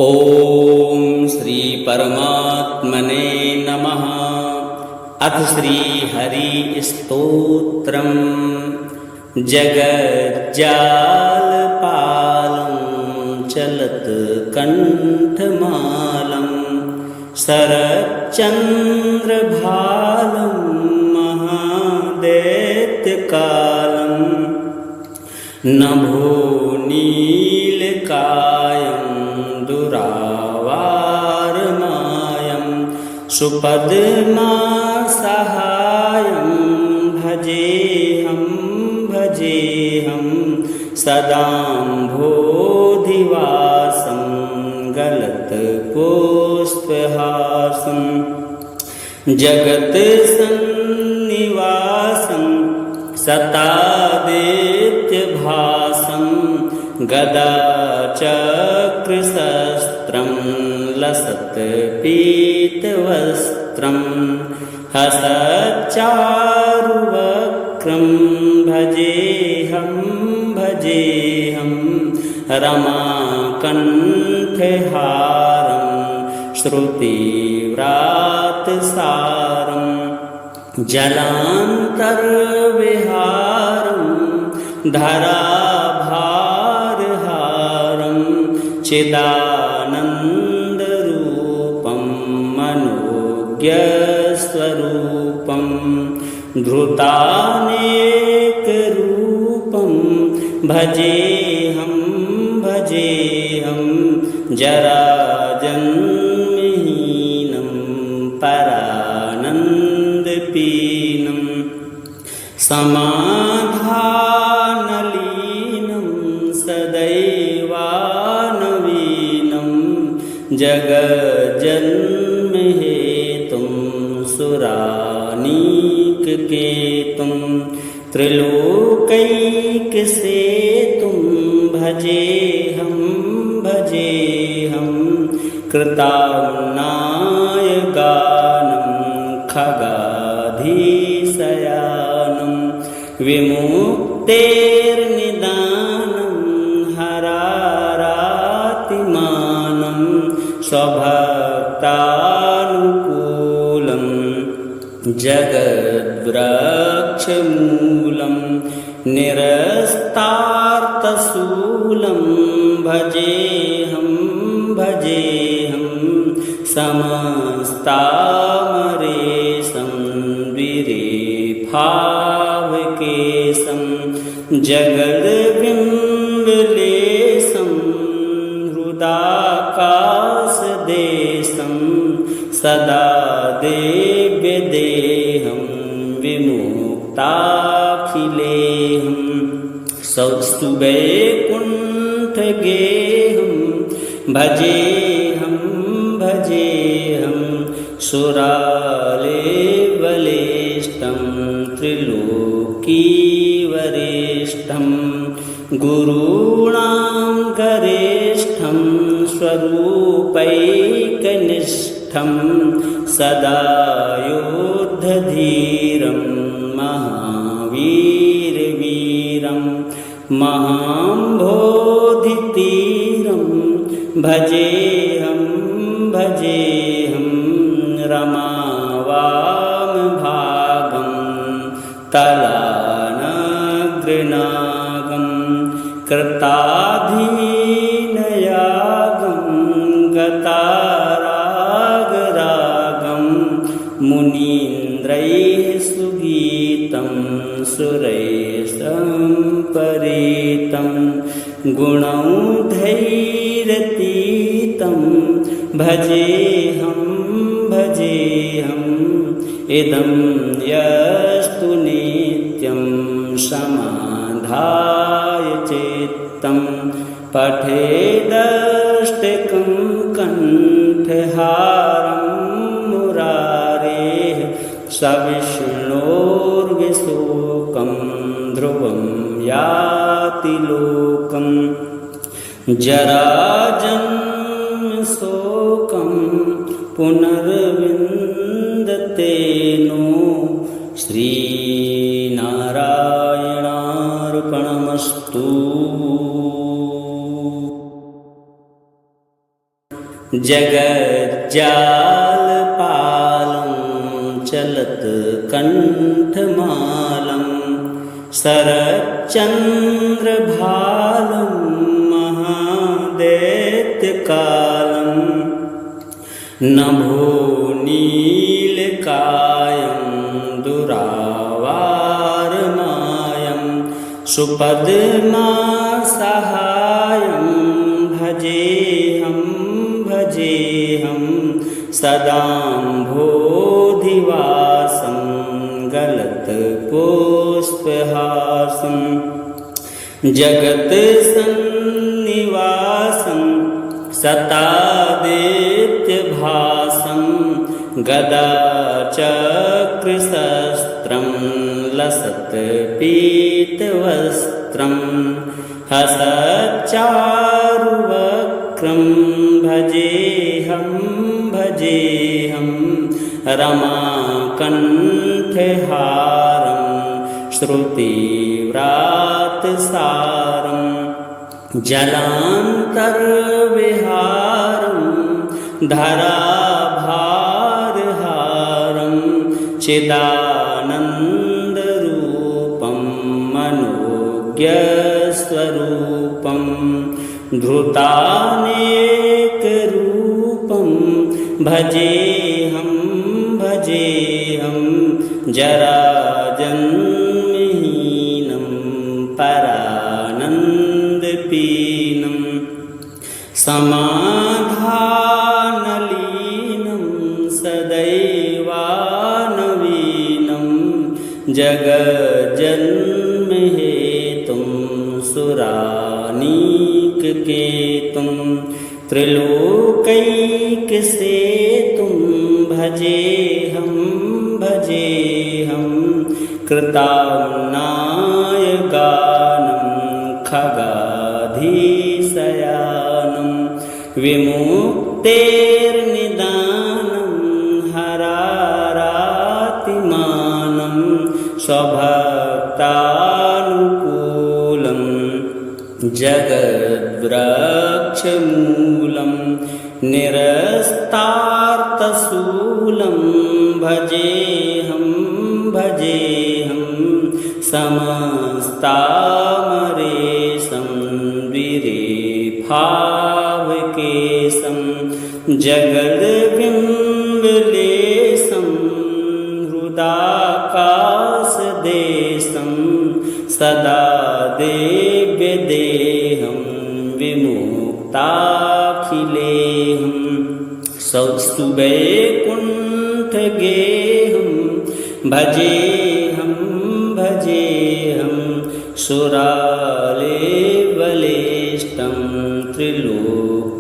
ओम श्री परमात्मने नमः। अथ श्री हरि स्तोत्रम। जगज्जालपालं चलत कंठमालं शरच्चंद्रभालं महादैत्यकालं नभो नीलकायं दुरावारमायं सुपद्मासहायं भजेऽहं सदाम्भोधिवासं गलत्पुष्पहासं जगत्सन्निवासं सतादित्यभासं गदाचक्रशस्त्रं लसत्पीतवस्त्रं हसच्चारुवक्त्रं भजेऽहं रमाकण्ठहारं श्रुतिव्रातसारं जलान्तर्विहारं धराभारहारं चिदानन्दरूपं मनोज्ञस्वरूपं धृतानेकरूपं भजेऽहं जराजन्महीनं परानन्दपीनं समाधानलीनं सदैवानवीनं जगज्जन्महेतुं सुरानीककेतुं त्रिलोकैकसेतुं भजेऽहं कृताम्नायगानं खगाधीशयानं विमुक्तेर्निदानं हरारातिमानं स्वभक्तानुकूलं जगद्वृक्षमूलं निरस्तार्थशूलं भजेऽहं समस्तामरेशं द्विरेफावकेशं जगद्बिम्बलेशं हृदाकाशदेशं सदा देव्यदेहं विमुक्ताखिलेहं सौस्तुवैकुण्ठगेहं भजेऽहं सुरालेबलेष्टं त्रिलोकीवरेष्ठं गुरूणां गरेष्ठं स्वरूपैकनिष्ठं सदा योद्धधीरं महावीरवीरं महाम्भोधितीरं भजेऽहं रमावामभागं तलानग्रनागं कृताधीनयागं गतारागरागं मुनीन्द्रैः सुगीतं सुरैः सम्परीतं गुणौघैरतीतं भजेऽहं इदं यस्तु नित्यं समाधाय चित्तं पठेदष्टकं कण्ठहारं मुरारेः सविष्णोर्विशोकं ध्रुवं याति लोकं जराजन्मशोकं पुनर्विन्दते नो श्रीनारायणार्पणमस्तु। जगज्जालपालं चलत कंठमालं शरच्चन्द्रभालं महादैत्यकालं नभो नीलकायं दुरावारमायं सुपद्मासहायं भजेऽहं सदाम्भोधिवासं गलत्पुष्पहासं जगत्सन्निवासं सतादित्यभासं गदाचक्रशस्त्रं लसत्पीतवस्त्रं हसच्चारुवक्त्रं भजेऽहं रमाकण्ठहारं श्रुतिव्रातसारं जलान्तर्विहारं धराभारहारं चिदानन्दरूपं मनोज्ञस्वरूपं धृतानेकरूपं भजेऽहं जराजन्महीनं परानन्दपीनं समाधानलीनं सदैवानवीनं जगज्जन्महेतुं सुरानीककेतुं त्रिलोकैकसेतुं भजेऽहं कृताम्नायगानं खगाधीशयानं विमुक्तेर्निदानं हरारातिमानं स्वभक्तानुकूलं जगद्वृक्षमूलं निरस्तार्थशूलं भजेऽहं समस्तामरेशं विरेफावकेशं जगद्बिम्बलेशं हृदाकाशदेशं सदा देव्यदेहं विमुक्ताखिलेहं सौस्तुवैकुण्ठगेहं भजेऽहं सुरालेवलेष्टं त्रिलोकीवरेष्ठं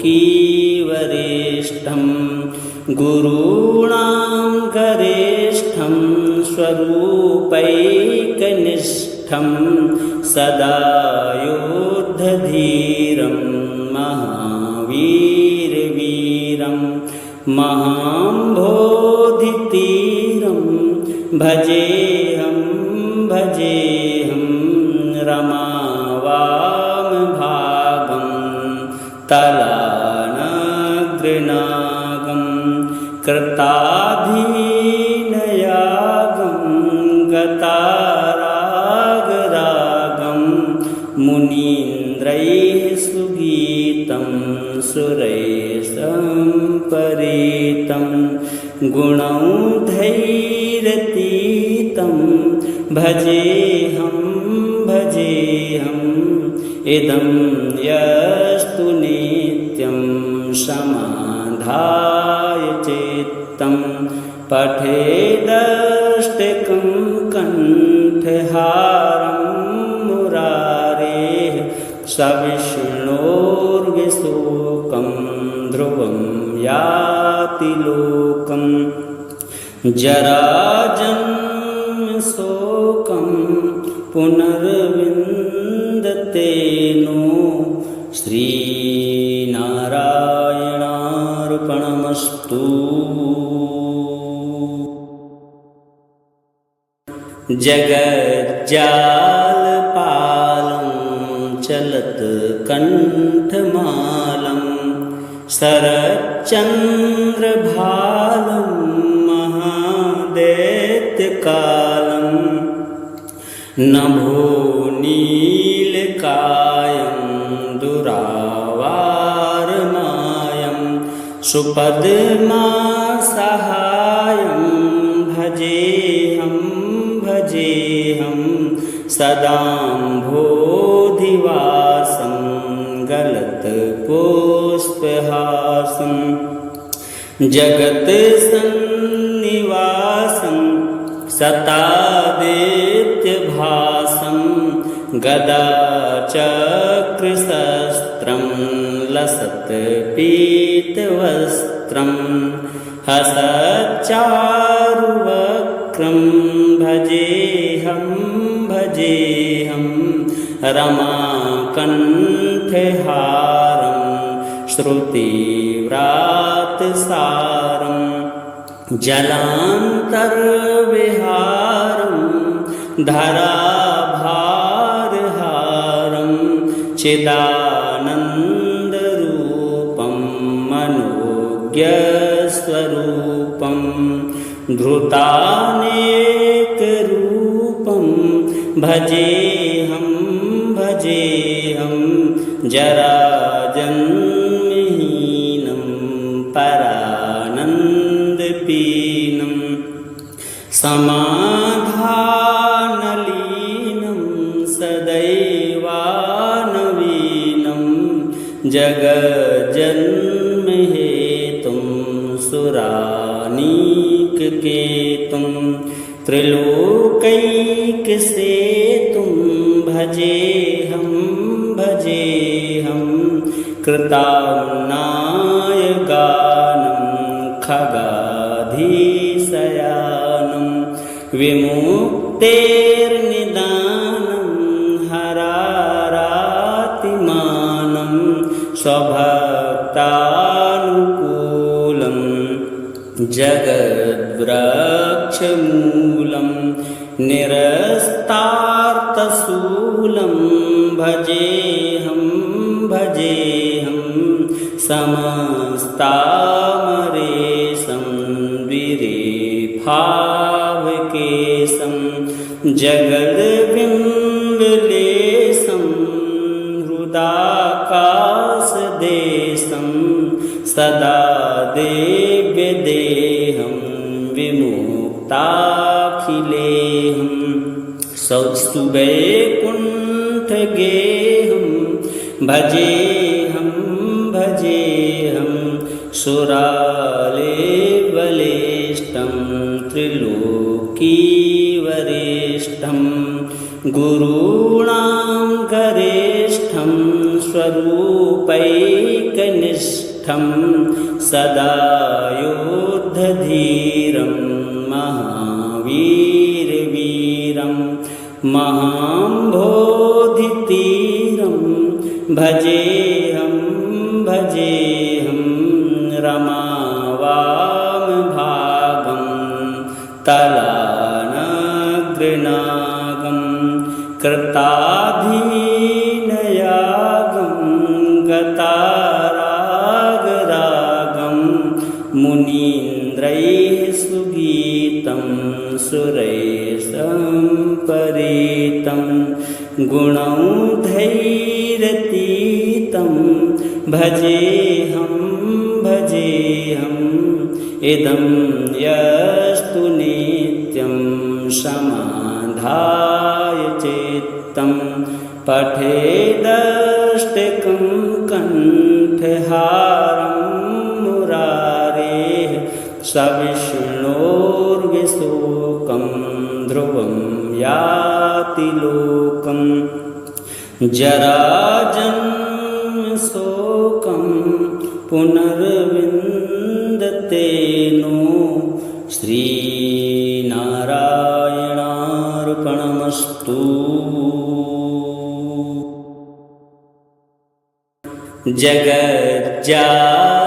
गुरूणां गरेष्ठं स्वरूपैकनिष्ठं सदा योद्धधीरं महावीरवीरं महाम्भोधितीरं भजेऽहं रमावामभागं तलानग्रनागं कृताधीनयागं गतारागरागं मुनीन्द्रैः सुगीतं सुरैः सम्परीतं गुणौघैरतीतं भजेऽहं इदं यस्तु नित्यं समाधाय चित्तं पठेदष्टकं कण्ठहारं मुरारेः सविष्णोर्विशोकं ध्रुवं याति लोकं जराजन्मशोकं पुनर्विन्दते नो श्रीनारायणार्पणमस्तु। जगज्जालपालं चलत कंठमालं शरच्चन्द्रभालं महादैत्यकालं नभो नीलकायं दुरावारमायं सुपद्मासहायं भजेऽहं सदाम्भोधिवासं गलत्पुष्पहासं जगत्सन्निवासं सतादित्यभासं गदाचक्रशस्त्रं लसत्पीतवस्त्रं हसच्चारुवक्त्रं भजेऽहं रमाकण्ठहारं श्रुतिव्रातसारं जलान्तर्विहारं धराभारहारं चिदानन्दरूपं मनोज्ञस्वरूपं धृतानेकरूपं भजेऽहं जराजन्महीनं परानन्दपीनं समाधानलीनं सदैवानवीनं जगज्जन्महेतुं सुरानीककेतुं त्रिलोकैकसेतुं भजेऽहं कृताम्नायगानं खगाधीशयानं विमुक्तेर्निदानं हरारातिमानं स्वभक्तानुकूलं जगद्वृक्षमूलं निरस्तार्थशूलं भजेऽहं समस्तामरेशं द्विरेफावकेशं जगद्बिम्बलेशं हृदाकाशदेशं सदा देव्यदेहं विमुक्ताखिलेहं सौस्तुवैकुण्ठगेहं भजेऽहं सुरालेबलेष्टं त्रिलोकीवरेष्ठं गुरूणां गरेष्ठं स्वरूपैकनिष्ठं सदा योद्धधीरं महावीरवीरं महाम्भोधितीरं भजेऽहं रमावामभागं तलानग्रनागं कृताधीनयागं गतारागरागं मुनीन्द्रैः सुगीतं सुरैः सम्परीतं गुणौघैरतीतं भजेऽहं इदं यस्तु नित्यं समाधाय चित्तं पठेदष्टकं कण्ठहारं मुरारेः सविष्णोर्विशोकं ध्रुवं याति लोकं जराजन्मशोकं पुनर्विन्दते नो श्रीनारायणार्पणमस्तु।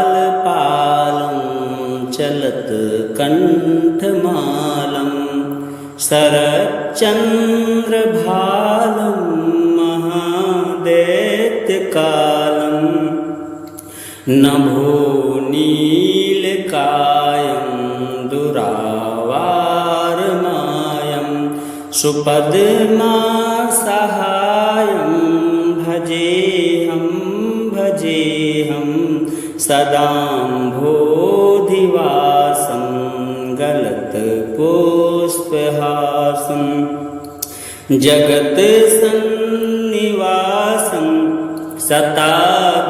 जगज्जालपालं चलत्कण्ठमालं शरच्चन्द्रभालं महादैत्यकालं नभो नीलकायं दुरावारमायं सुपद्मासहायं भजेऽहं सदाम्भोधिवासं गलत्पुष्पहासं जगत्सन्निवासं सतादित्यभासं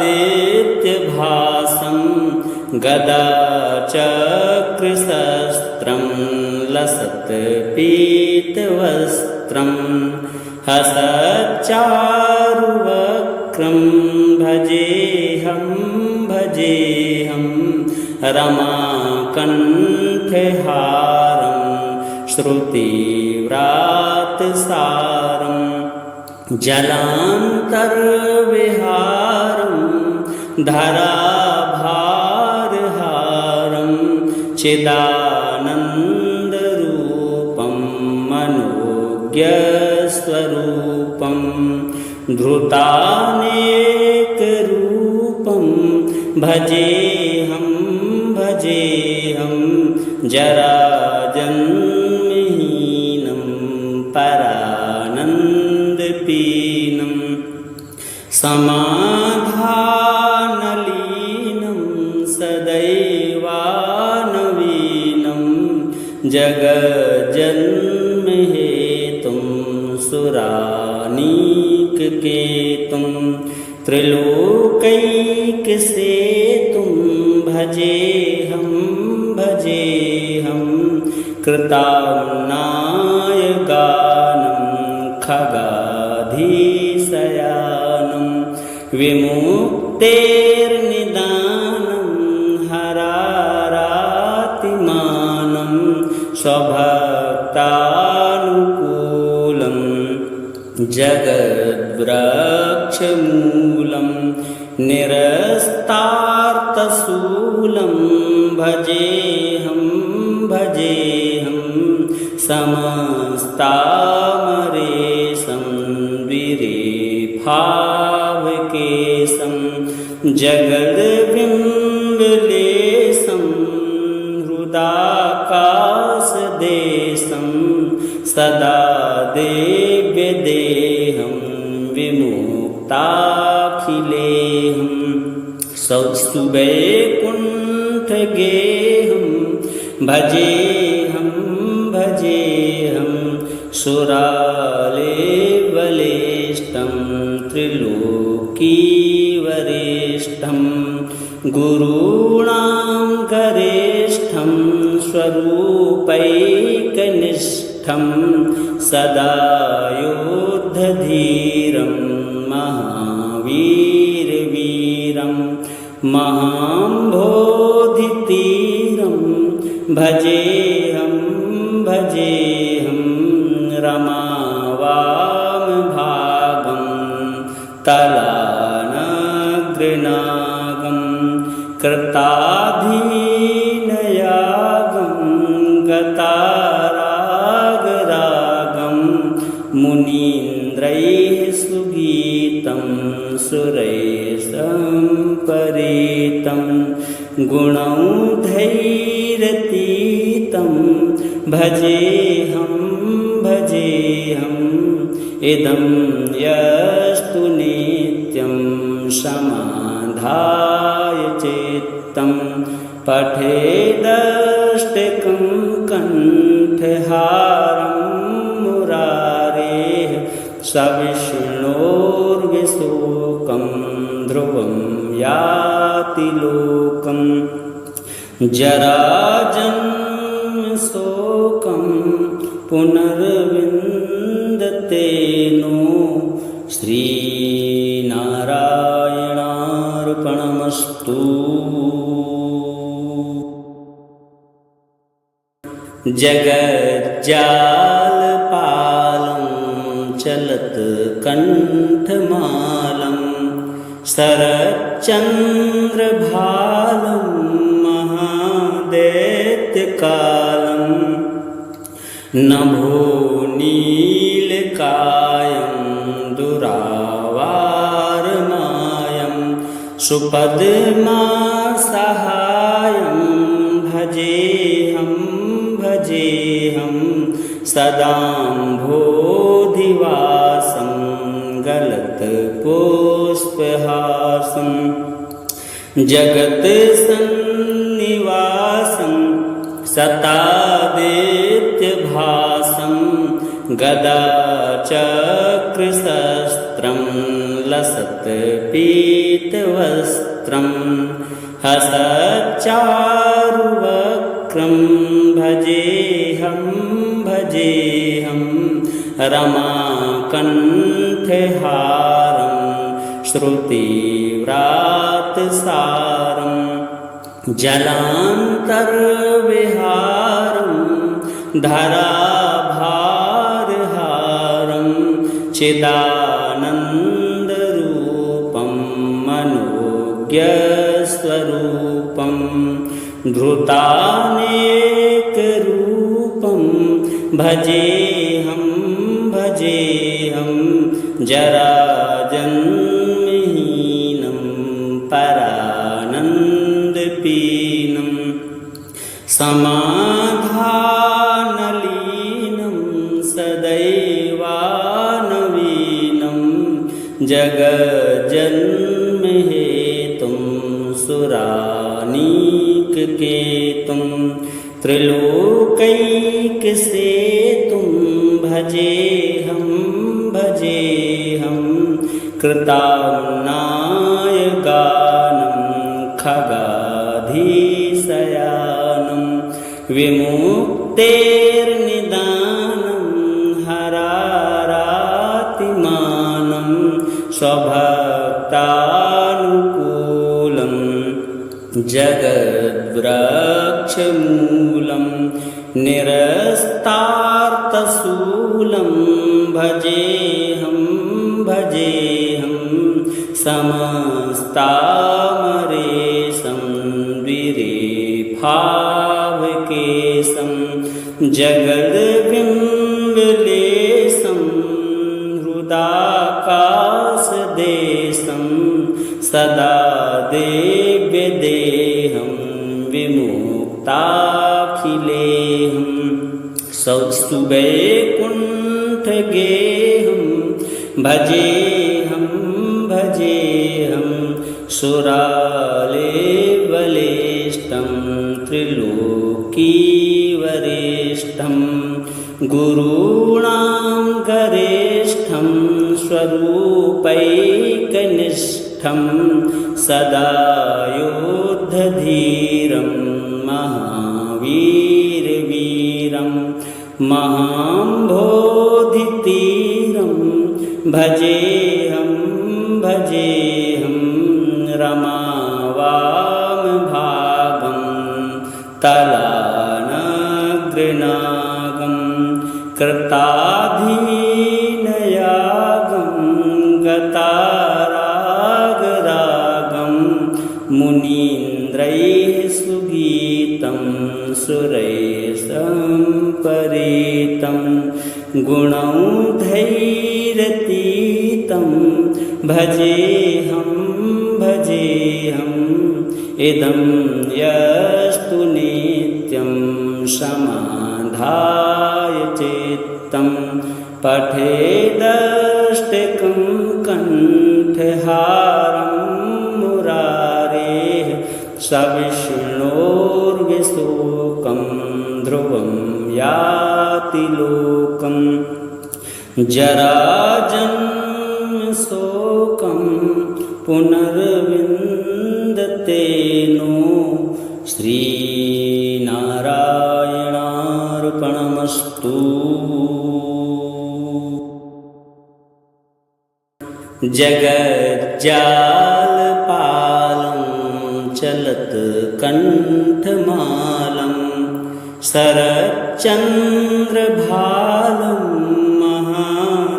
गदाचक्रशस्त्रं लसत्पीतवस्त्रं हसच्चारुवक्त्रं भजेऽहं रमाकण्ठहारं श्रुतिव्रातसारं जलान्तर्विहारं धराभारहारं चिदानन्दरूपं मनोज्ञस्वरूपं धृतानेकरूपं भजेऽहं जराजन्महीनं परानन्दपीनं समाधानलीनं सदैवानवीनं जगज्जन्महेतुं सुरानीककेतुं त्रिलोकैकसेतुं भजेऽहं कृताम्नायगानं खगाधीशयानं विमुक्तेर्निदानं हरारातिमानं स्वभक्तानुकूलं जगद्वृक्षमूलं निरस्तार्थशूलं भजेऽहं समस्तामरेशं द्विरेफावकेशं जगद्बिम्बलेशं हृदाकाशदेशं सदा देव्यदेहं विमुक्ताखिलेहं सुवैकुण्ठगेहं भजेऽहं सुरालेबलेष्टं त्रिलोकीवरेष्ठं गुरूणां गरेष्ठं स्वरूपैकनिष्ठं सदा योद्धधीरं महावीरवीरं महाम्भोधितीरं भजेऽहं रमावामभागं तलानग्रनागं कृताधीनयागं गतारागरागं मुनीन्द्रैः सुगीतं सुरैः सम्परीतं गुणौघैरतीतं भजेऽहं इदं यस्तु नित्यं समाधाय चित्तं पठेदष्टकं कण्ठहारं मुरारेः सविष्णोर्विशोकं ध्रुवं याति लोकं जराजन्मशोकं पुनर्विन्दते नो श्रीनारायणार्पणमस्तु। जगज्जालपालं चलत्कण्ठमालं शरच्चन्द्रभालं महादैत्यकालं नभो नीलकायं दुरावारमायं सुपद्मा सहायं भजेऽहं सदाम्भोधिवासं गलत्पुष्पहासं जगत्सन्निवासं सतादित्यभासं गदाचक्रशस्त्रं लसत्पीतवस्त्रं हसच्चारुवक्त्रं भजेऽहं रमाकण्ठहारं श्रुतिव्रातसारं जलान्तर्विहारं धराभारहारं चिदानन्दरूपं मनोज्ञस्वरूपं धृतानेकरूपं भजेऽहं जराजन्महीनं परानन्दपीनं समाधानलीनं सदैवानवीनं जगज्जन्महेतुं सुरानीककेतुं त्रिलोकैकसेतुं भजेऽहं कृताम्नायगानं खगाधीशयानं विमुक्तेर्निदानं हरारातिमानं स्वभक्तानुकूलं जगद्वृक्षमूलं निरस्तार्थशूलं भजेऽहं समस्तामरेशं द्विरेफावकेशं जगद्बिम्बलेशं हृदाकाशदेशं सदा देव्यदेहं विमुक्ताखिलेहं सौस्तुवैकुण्ठगेहं भजेऽहं सुरालेवलेष्टं त्रिलोकीवरेष्ठं गुरूणां गरेष्ठं स्वरूपैकनिष्ठं सदा योद्धधीरं महावीरवीरं महाम्भोधितीरं भजेऽहं रमावामभागं तलानग्रनागं कृताधीनयागं गतारागरागं मुनीन्द्रैः सुगीतं सुरैः सम्परीतं गुणौघैरतीतं भजेऽहं इदं यस्तु नित्यं समाधाय चित्तं पठेदष्टकं कण्ठहारं मुरारेः सविष्णोर्विशोकं ध्रुवं याति लोकं जराजन्मशोकं पुनर्विन्दते नो श्रीनारायणार्पणमस्तु। जगज्जालपालं चलत्कण्ठमालं शरच्चन्द्रभालं महादैत्यकालं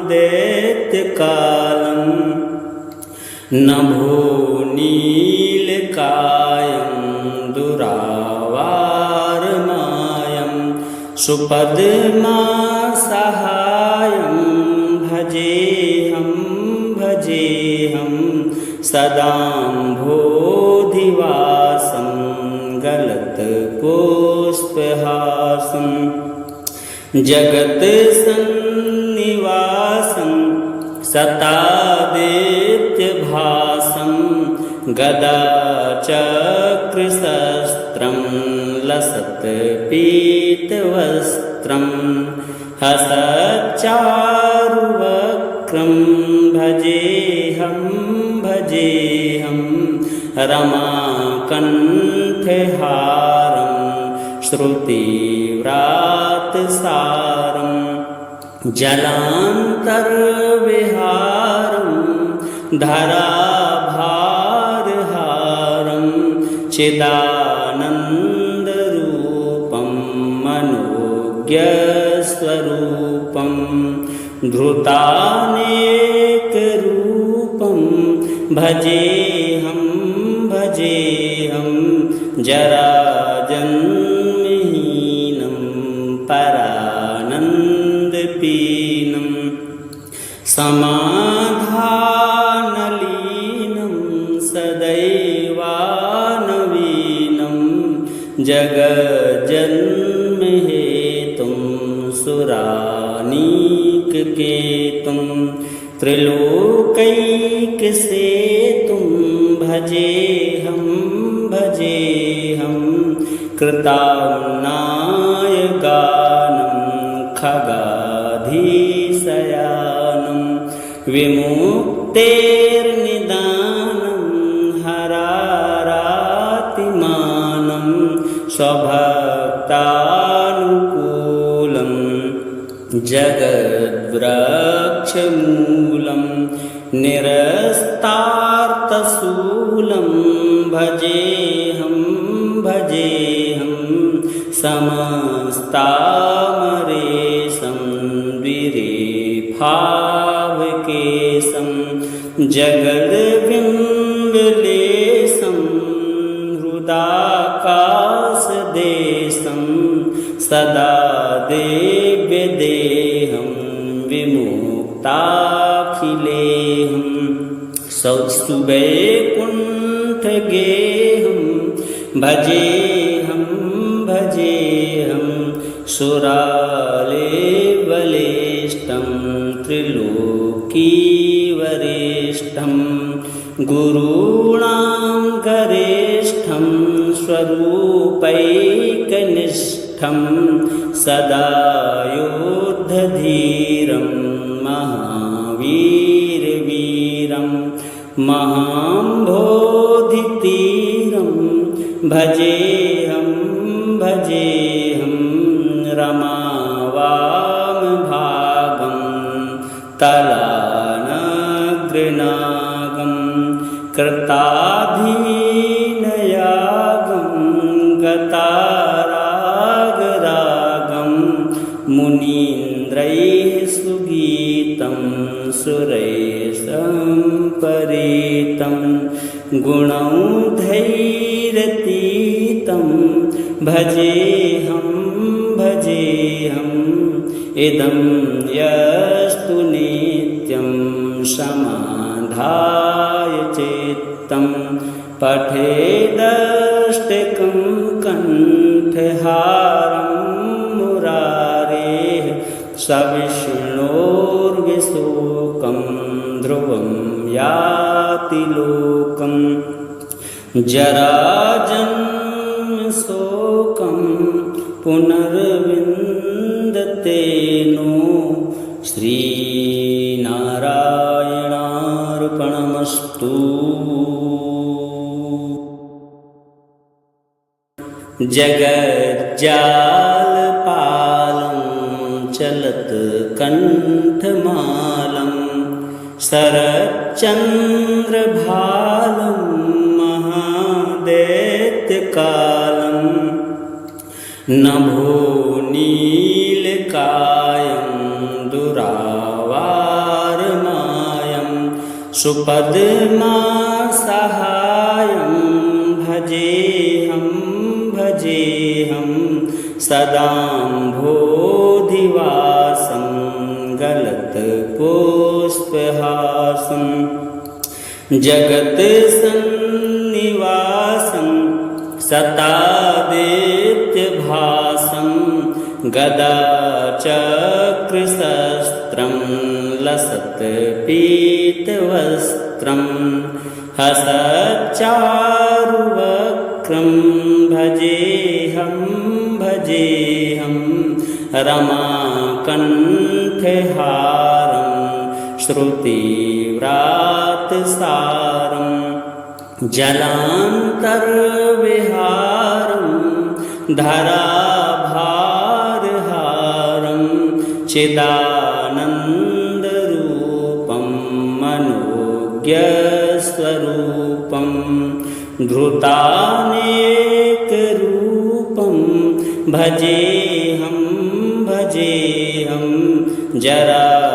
नभो नीलकायं दुरावारमायं सुपद्मासहायं भजेऽहं सदाम्भोधिवासं गलत्पुष्पहासं जगत्सन्निवासं सतादित्यभासं गदाचक्रशस्त्रं लसत्पीतवस्त्रं हसच्चारुवक्त्रं भजेऽहं रमाकण्ठहारं श्रुतिव्रातसारं जलान्तर्विहारं धराभारहारं चिदानन्दरूपं मनोज्ञस्वरूपं धृतानेकरूपं भजेऽहं जराजन्महीनं परानन्दपीनं समाधानलीनं सदैवानवीनं जगज्जन्महेतुं सुरानीककेतुं त्रिलोकैकसेतुं भजेऽहं कृताम्नायगानं खगाधीशयानं विमुक्तेर्निदानं हरारातिमानं स्वभक्तानुकूलं जगद्वृक्षमूलं निरस्तार्थशूलं भजेऽहं समस्तामरेशं द्विरेफावकेशं जगद्बिम्बलेशं हृदाकाशदेशं सदा देव्यदेहं विमुक्ताखिलेहं सुवैकुण्ठगेहं भजेऽहं सुरालेबलेष्टं त्रिलोकीवरेष्ठं गुरूणां गरेष्ठं स्वरूपैकनिष्ठं सदा योद्धधीरं महावीरवीरं महाम्भोधितीरं भजेऽहं रमावामभागं तलानग्रनागं कृताधीनयागं गतारागरागं मुनीन्द्रैः सुगीतं सुरैः सम्परीतं गुणौघैरतीतं भजेऽहं इदं यस्तु नित्यं समाधाय चित्तं पठेदष्टकं कण्ठहारं मुरारेः सविष्णोर्विशोकं ध्रुवं याति लोकं जराजन्मशोकं पुनर्विन्दते नो श्रीनारायणार्पणमस्तु। जगज्जालपालं चलत्कण्ठमालं शरच्चन्द्रभालं महादैत्यकालं नभो नीलकायं दुरावारमायं सुपद्मासहायं भजेऽहं सदाम्भोधिवासं गलत्पुष्पहासं जगत सन्निवासं सतादित्यभासं गदा चक्रशस्त्रं लसत्पीतवस्त्रं हसच्चारुवक्त्रं भजेऽहं रमाकण्ठहारं श्रुतिव्रातसारं जलान्तर्विहारं धराभारहारं चिदानन्दरूपं मनोज्ञस्वरूपं धृतानेकरूपं भजेऽहं जराजन्महीनं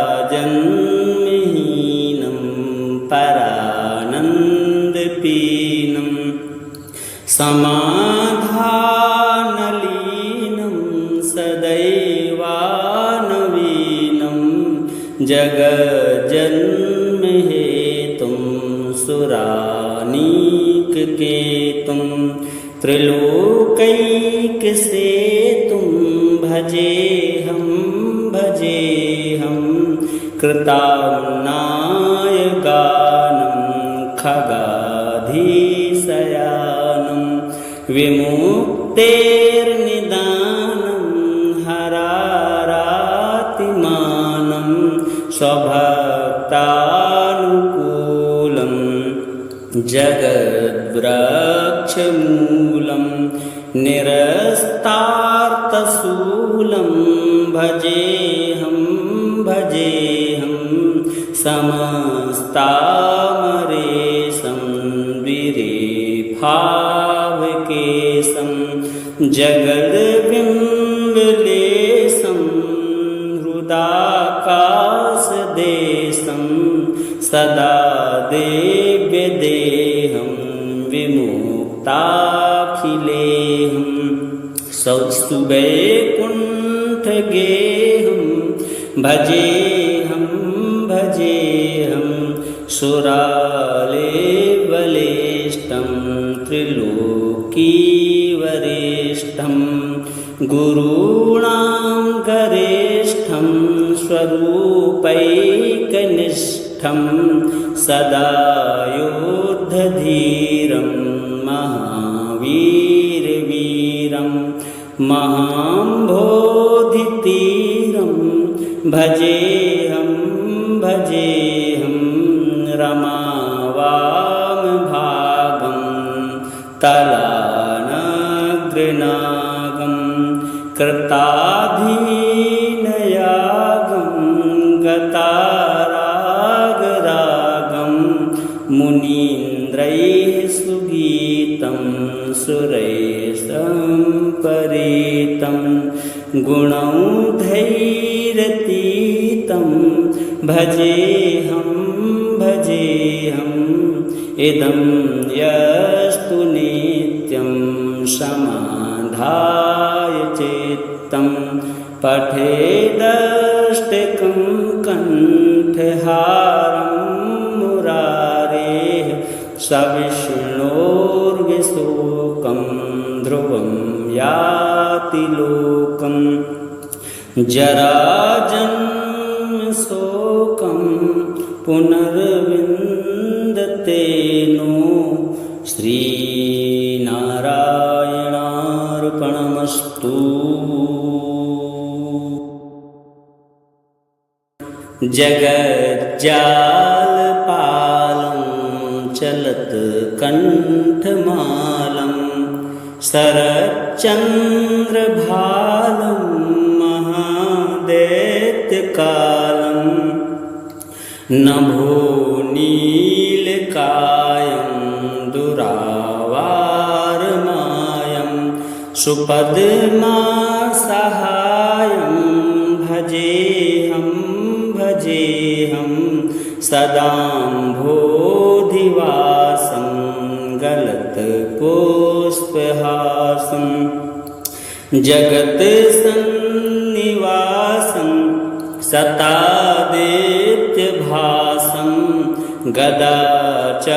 परानन्दपीनं समाधानलीनं सदैवानवीनं जगज्जन्महेतुं सुरानीककेतुं त्रिलोकैकसेतुं भजेऽहं कृताम्नायगानं खगाधीशयानं विमुक्तेर्निदानं हरारातिमानं स्वभक्तानुकूलं जगद्वृक्षमूलं निरस्तार्थशूलं भजेऽहं समस्तामरेशं विरेफावकेशं जगद्बिम्बलेशं हृदाकाशदेशं सदा देव्यदेहं विमुक्ताखिलेहं सौस्तुवैकुण्ठगेहं भजेऽहं सुरालेबलेष्टं त्रिलोकीवरेष्ठं गुरूणां गरेष्ठं स्वरूपैकनिष्ठं सदा योद्धधीरं महावीरवीरं महाम्भोधितीरं भजेऽहं रमावामभागं तलानग्रनागं कृताधीनयागं गतारागरागं मुनीन्द्रैः सुगीतं सुरैः सम्परीतं गुणौघैरतीतं भजेऽहं इदं यस्तु नित्यं समाधाय चित्तं पठेदष्टकं कण्ठहारं मुरारेः सविष्णोर्विशोकं ध्रुवं याति लोकं जराजन्मशोकं पुनर्विन्दते नो श्रीनारायणार्पणमस्तु। जगज्जालपालं चलत्कण्ठमालं शरच्चन्द्रभालं महादैत्यकालं नभो नीलकायं दुरावारमायं सुपद्मासहायं भजेऽहं सदाम्भोधिवासं गलत्पुष्पहासं जगत्सन्निवासं सतादित्यभासं गदाचक्रशस्त्रं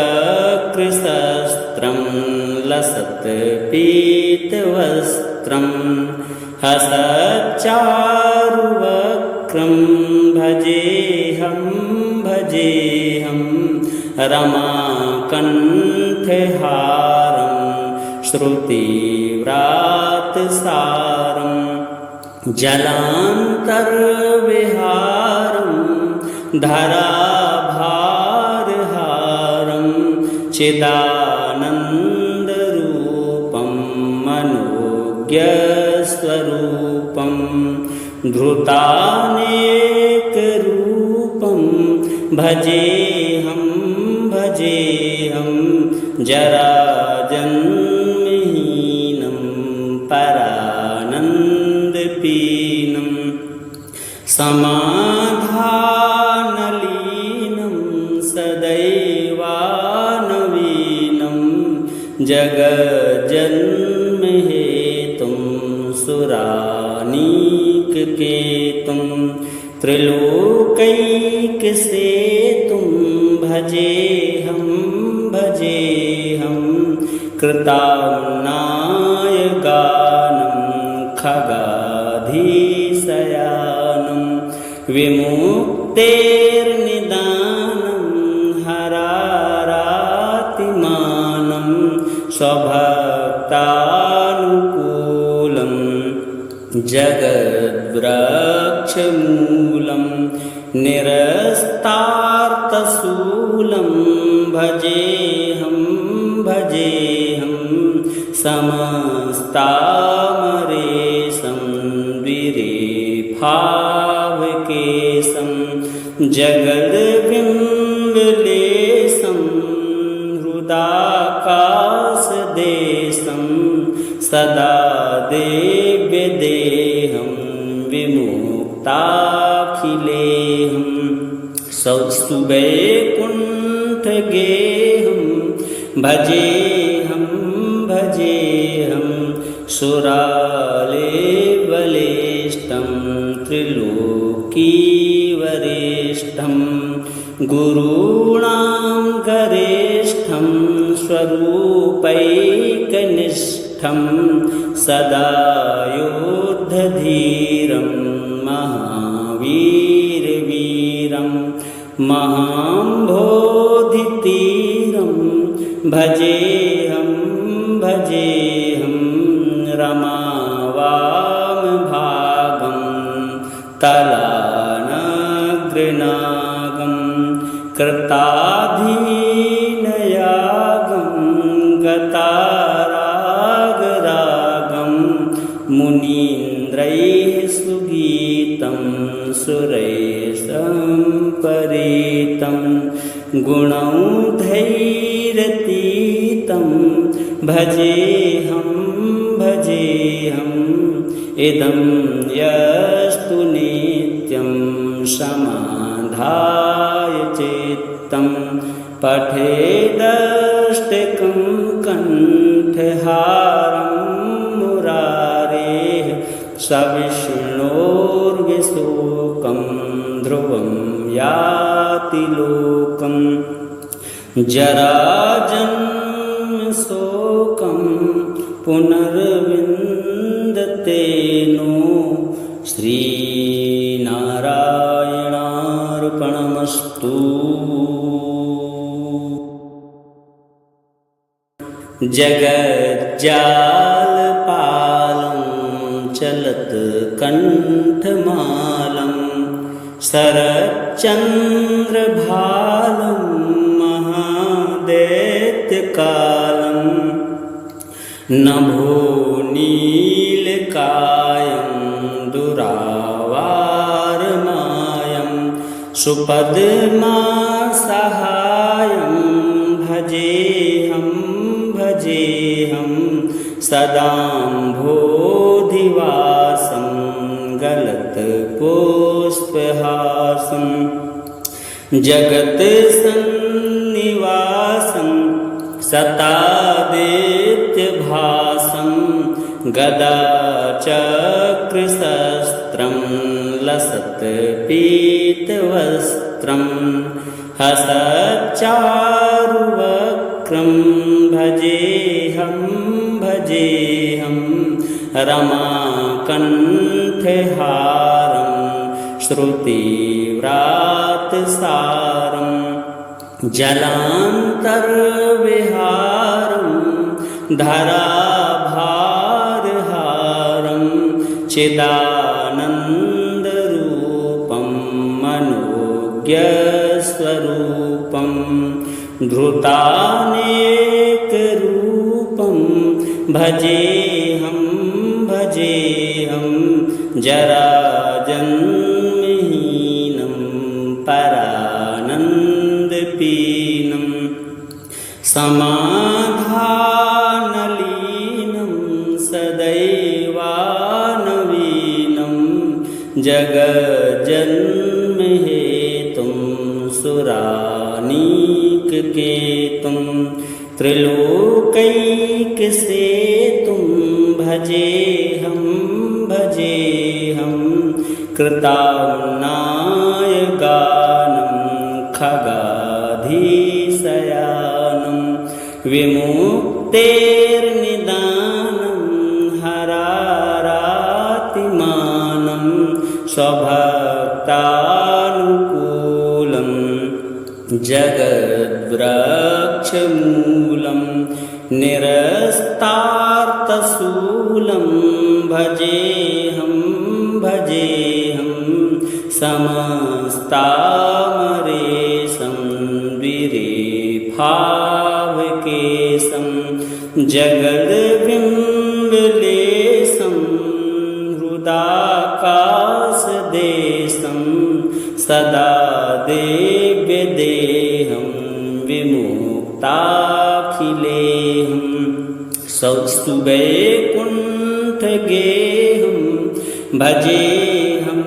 लसत्पीतवस्त्रं हसच्चारुवक्त्रं भजेऽहं रमाकण्ठहारं श्रुतिव्रातसारं जलान्तर्विहारं धराभारहारं चिदानन्दरूपं मनोज्ञस्वरूपं धृतानेकरूपं भजेऽहं जराजन्महीनं परानन्दपीनं समाधानलीनं सदैवानवीनं जगज्जन्महेतुं सुरानीककेतुं त्रिलोकैकसेतुं भजेऽहं कृताम्नायगानं खगाधीशयानं विमुक्तेर्निदानं हरारातिमानं स्वभक्तानुकूलं जगद्वृक्षमूलं निरस्तार्थशूलं भजेऽहं समस्तामरेशं विरेफावकेशं जगद्बिम्बलेशं हृदाकाशदेशं सदा देव्यदेहं विमुक्ताखिलेहं सौस्तुवैकुण्ठगेहं भजेऽहं सुरालेबलेष्टं त्रिलोकीवरेष्ठं गुरूणां गरेष्ठं स्वरूपैकनिष्ठं सदा योद्धधीरं महावीरवीरं महाम्भोधितीरं भजेऽहं रमावामभागं तलानग्रनागं कृताधीनयागं गतारागरागं मुनीन्द्रैः सुगीतं सुरैः सम्परीतं गुणौघैरतीतं भजेऽहं इदं यस्तु नित्यं समाधाय चित्तं पठेदष्टकं कण्ठहारं मुरारेः सविष्णोर्विशोकं ध्रुवं याति लोकं जराजन्मशोकं पुनर्विन्दते नो श्रीनारायणार्पणमस्तु। जगज्जालपालं चलत्कण्ठमालं शरच्चन्द्रभालं महादैत्यकालं नभो नीलकायं दुरावारमायं सुपद्मासहायं भजेऽहं सदाम्भोधिवासं गलत्पुष्पहासं जगत्सन्निवासं सतादित्यभासं गदाचक्रशस्त्रं लसत्पीतवस्त्रं हसच्चारुवक्त्रं भजेऽहं भजेऽहं रमाकण्ठहारं श्रुतिव्रातसारं जलान्तर्विहारं धराभारहारं चिदानन्दरूपं मनोज्ञस्वरूपं धृतानेकरूपं भजेऽहं भजेऽहं जराजन्महीनं परानन्दपीनं समाधानलीनं सदैवानवीनं जगज्जन्महेतुं सुरानीककेतुं त्रिलोकैकसेतुं भजेऽहं भजेऽहं कृताम्नायगानं खगाधीशयानं विमुक्तेर्निदानं हरारातिमानं स्वभक्तानुकूलं जगद्वृक्षमूलं निरस्तार्थशूलं भजेऽहं भजेऽहं समस्तामरेशं द्विरेफावकेशं जगद्बिम्बलेशं हृदाकाशदेशं सदा देव्यदेहं विमुक्ताखिलेहं सौस्तुवैकुण्ठगेहं भजेऽहं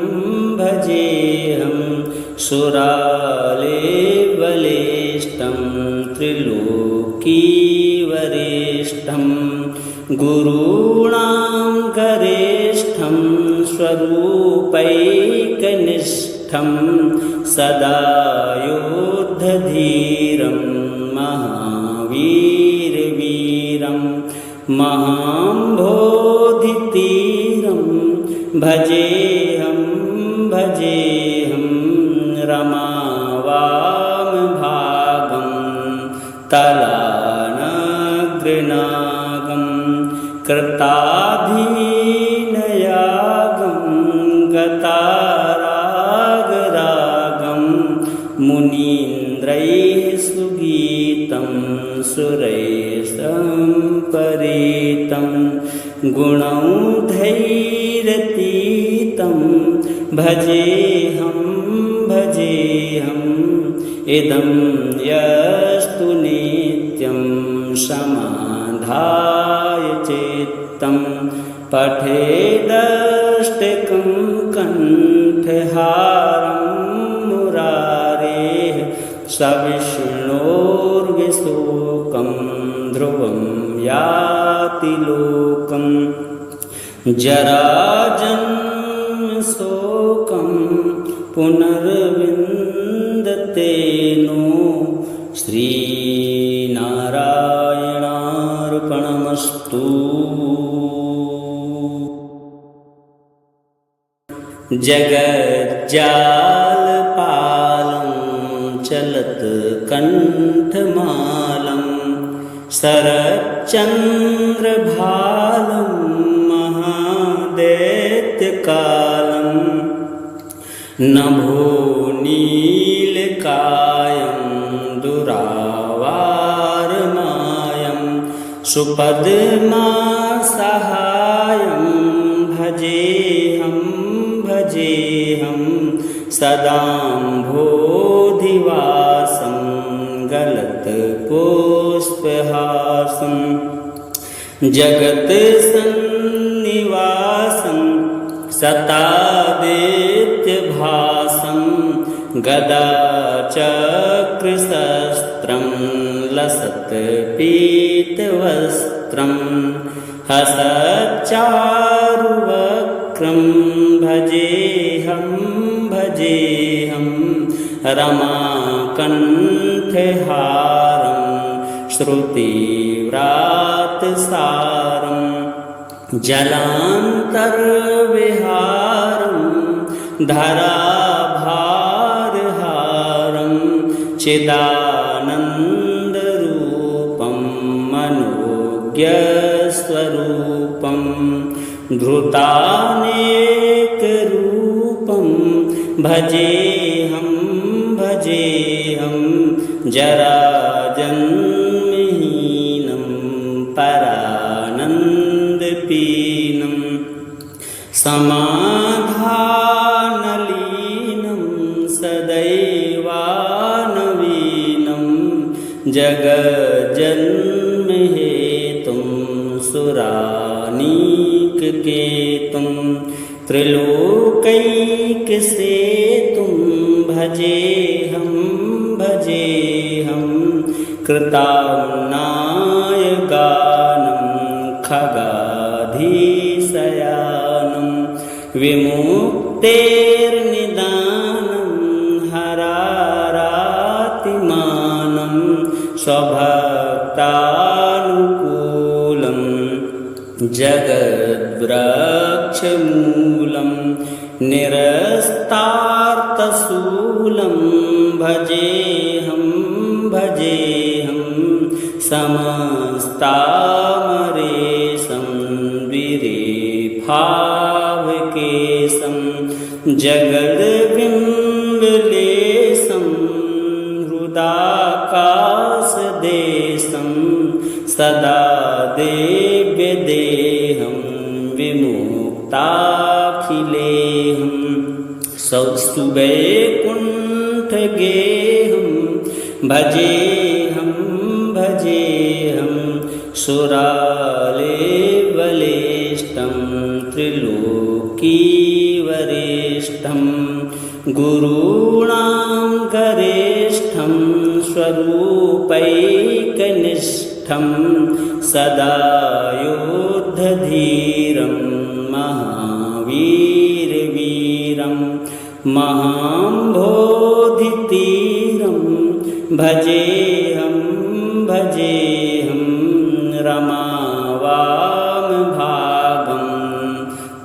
भजेऽहं सुरालेवलेष्टं त्रिलोकीवरेष्ठं गुरूणां गरेष्ठं स्वरूपैकनिष्ठं सदा योद्धधीरं महावीरवीरं महाम्भोधितीरं भजेऽहं भजेऽहं रमावामभागं तलानग्रनागं कृताधीनयागं गतारागरागं मुनीन्द्रैः सुगीतं सुरैः सम्परीतं गुणौघैरतीतं भजेऽहं भजेऽहं इदं यस्तु नित्यं समाधाय चित्तं पठेदष्टकं कण्ठहारं मुरारेः सविष्णोर्विशोकं ध्रुवं याति लोकं जराजन्मशोकं पुनर्विन्दते नो श्रीनारायणार्पणमस्तु। जगज्जालपालं चलत्कण्ठमालं शरच्चन्द्रभालं महादैत्यकालं नभो नीलकायं दुरावारमायं सुपद्मासहायं भजेऽहं भजेऽहं सदाम्भोधिवासं गलत्पुष्पहासं जगत्सन्निवासं सतादित्यभासं गदाचक्रशस्त्रं लसत्पीतवस्त्रं हसच्चारुवक्त्रं भजेऽहं भजेऽहं रमाकण्ठहारं श्रुतिव्रातसारं जलान्तर्विहारं धराभारहारं चिदानन्दरूपं मनोज्ञस्वरूपं धृतानेकरूपं भजेऽहं जराजन्महीनं परानन्दपीनं समाधानलीनं सदैवानवीनं जगज्जन्महेतुं सुरानीककेतुं त्रिलोकैकसेतुं भजेऽहं कृताम्नायगानं खगाधीशयानं विमुक्तेर्निदानं हरारातिमानं स्वभक्तानुकूलं जगद्वृक्षमूलं निरस्तार्थशूलं भजेऽहं समस्तामरेशं विरेफावकेशं जगद्बिम्बलेशं हृदाकाशदेशं सदा देव्यदेहं विमुक्ताखिलेहं सौस्तुवैकुण्ठगेहं भजेऽहं सुरालेबलेष्टं त्रिलोकीवरेष्ठं गुरूणां गरेष्ठं स्वरूपैकनिष्ठं सदा योद्धधीरं महावीरवीरं महाम्भोधितीरं भजेऽहं रमावामभागं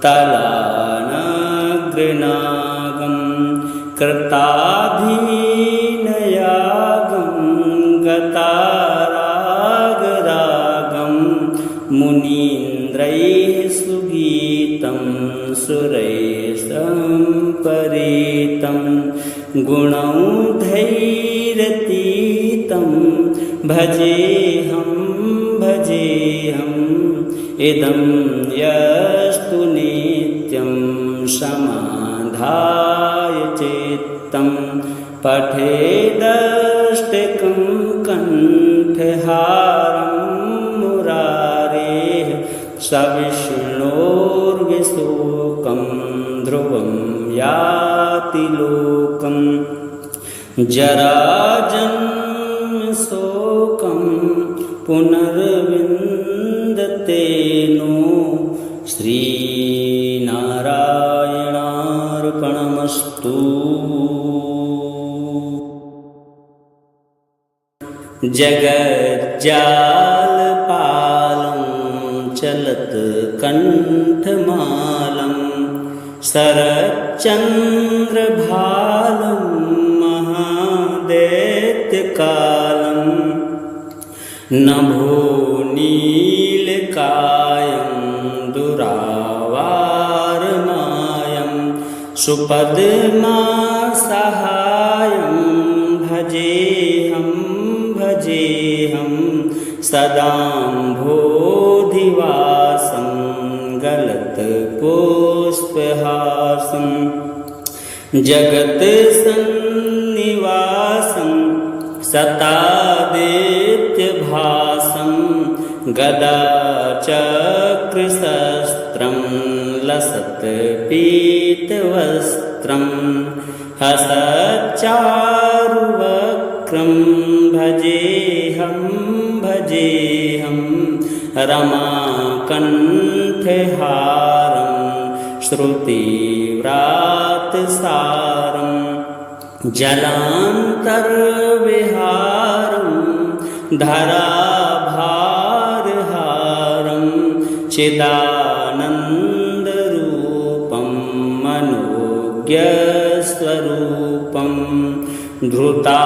तलानग्रनागं कृताधीनयागं गतारागरागं मुनीन्द्रैः सुगीतं सुरैः सम्परीतं गुणौघैरतीतं भजेऽहं इदं यस्तु नित्यं समाधाय चित्तं पठेदष्टकं कण्ठहारं मुरारेः सविष्णोर्विशोकं ध्रुवं याति लोकं जराजन्मशोकं पुनर्विन्दते नो श्रीनारायणार्पणमस्तु। जगज्जालपालं चलत्कण्ठमालं शरच्चन्द्रभालं महादैत्यकालं नभो नीलकायं दुरावारमायं सुपद्मासहायं भजेऽहं सदाम्भोधिवासं गलत्पुष्पहासं जगत्सन्निवासं सतादित्यभासं गदाचक्रशस्त्रं लसत्पीतवस्त्रं हसच्चारुवक्त्रं भजेऽहं रमाकण्ठहारं श्रुतिव्रातसारं जलान्तर्विहारं धराभारहारं चिदानन्दरूपं मनोज्ञस्वरूपं धृतानेकरूपं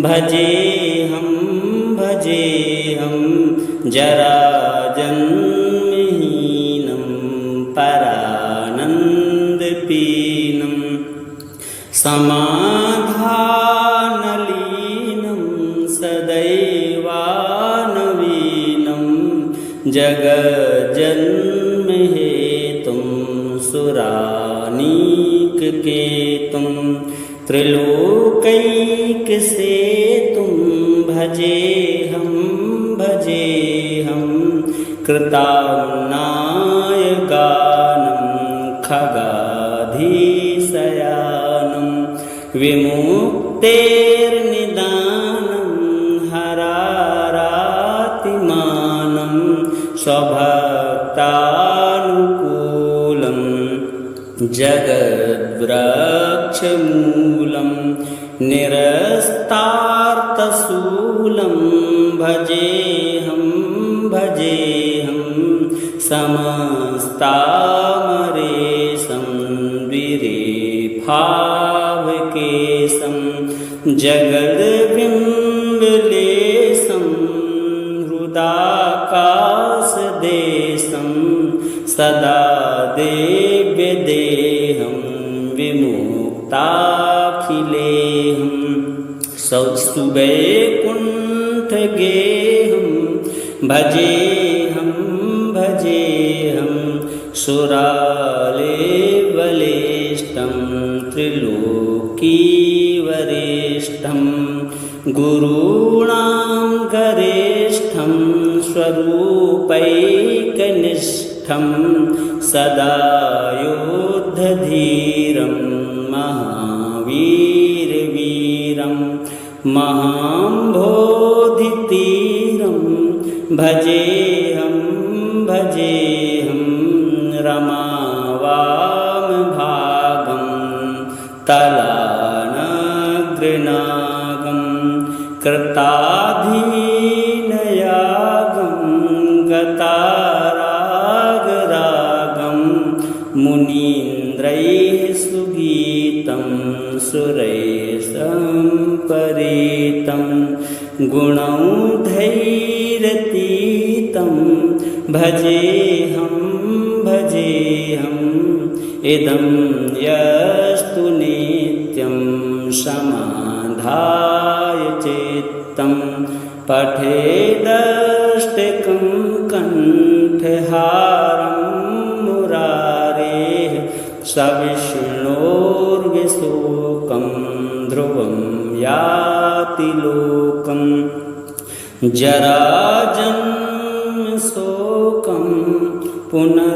भजेऽहं जराजन्महीनं परानन्दपीनं समाधानलीनं सदैवानवीनं जगज्जन्महेतुं सुरानीककेतुं त्रिलोकैकसेतुं भजेऽहं कृताम्नायगानं खगाधीशयानं विमुक्तेर्निदानं हरारातिमानं स्वभक्तानुकूलं जगद्वृक्षमूलं निरस्तार्थशूलं भजेऽहं समस्तामरेशं विरेफावकेशं जगद्बिम्बलेशं हृदाकाशदेशं सदा देव्यदेहं विमुक्ताखिलेऽहं सौस्तुवैकुण्ठगेहं भजेऽहं सुरालेवलेष्टं त्रिलोकीवरेष्ठं गुरूणां गरेष्ठं स्वरूपैकनिष्ठं सदा योद्धधीरं महावीरवीरं महाम्भोधितीरं भजेऽहं रमावामभागं तलानग्रनागं कृताधीनयागं गतारागरागं मुनीन्द्रैः सुगीतं सुरैः सम्परीतं गुणौघैरतीतं भजेऽहं इदं यस्तु नित्यं समाधाय चित्तं पठेदष्टकं कण्ठहारं मुरारेः सविष्णोर्विशोकं ध्रुवं याति लोकं जराजन्मशोकं पुनः